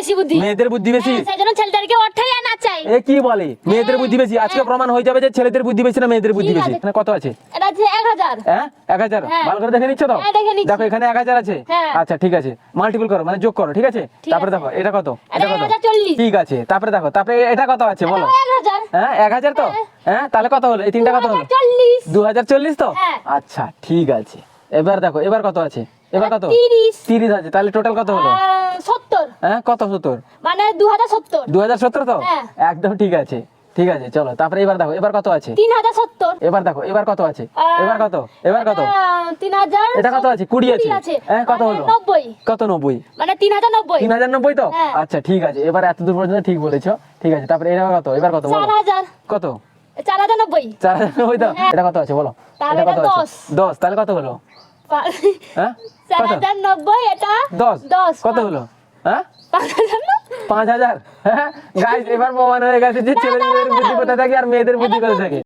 বেশি বুদ্ধি। মেয়েদের বুদ্ধি বেশি, সেই জন্য ছেলেদেরকে ওঠাই আর নাচাই। এ কি বলে মেয়েদের বুদ্ধি বেশি? আজকে প্রমাণ হয়ে যাবে যে ছেলেদের বুদ্ধি বেশি না মেয়েদের বুদ্ধি ঠিক বেশি। আছে। এখানে কত আছে? এটা আছে 1000। হ্যাঁ 1000। হ্যাঁ। ভালো করে দেখে নিচ্ছ তো? হ্যাঁ, দেখে নিচ্ছি। দেখো এখানে 1000 আছে। হ্যাঁ। আচ্ছা ঠিক আছে, মাল্টিপল করো মানে যোগ করো, ঠিক আছে? ঠিক তারপরে আছে। দেখো এটা কত, এটা 1040। ঠিক আছে, তারপরে দেখো তারপরে এটা কত আছে বলো? 1000। হ্যাঁ 1000 তো। হ্যাঁ। হ্যাঁ তাহলে কত হলো? এই তিনটা কত হলো? 2040। 2040 তো। হ্যাঁ। আচ্ছা ঠিক আছে, এবার দেখো এবার কত আছে? এবার কত? 30। 30 আছে, তাহলে টোটাল কত হলো? 70। হ্যাঁ কত 70? মানে 2070। 2070 তো। হ্যাঁ। একদম ঠিক আছে, ঠিক আছে চলো তারপরে এবার দেখো এবার কত আছে? 3070। এবার দেখো এবার কত আছে? এবার কত? এবার কত? 3000। এটা কত আছে? 20 আছে। হ্যাঁ কত হলো? 90। কত 90? মানে 3090। 3090 তো। হ্যাঁ। আচ্ছা ঠিক আছে, এবার এত দূর পর্যন্ত ঠিক বলেছো, ঠিক আছে তারপরে এটা কত? এবার কত বলো? 4000। কত? 4090। 4090 তো। হ্যাঁ। এটা কত আছে বলো? তাহলে এটা কত এটা আছে? 10। তাহলে কত হলো? হ্যাঁ কত? 4090 এটা 10 10 কত হলো? হ্যাঁ 5000। 5000। হ্যাঁ গাইস এবার প্রমাণ হয়ে গেছে যে ছেলেদের বুদ্ধি কোথায় থাকে আর মেয়েদের বুদ্ধি কোথায় থাকে।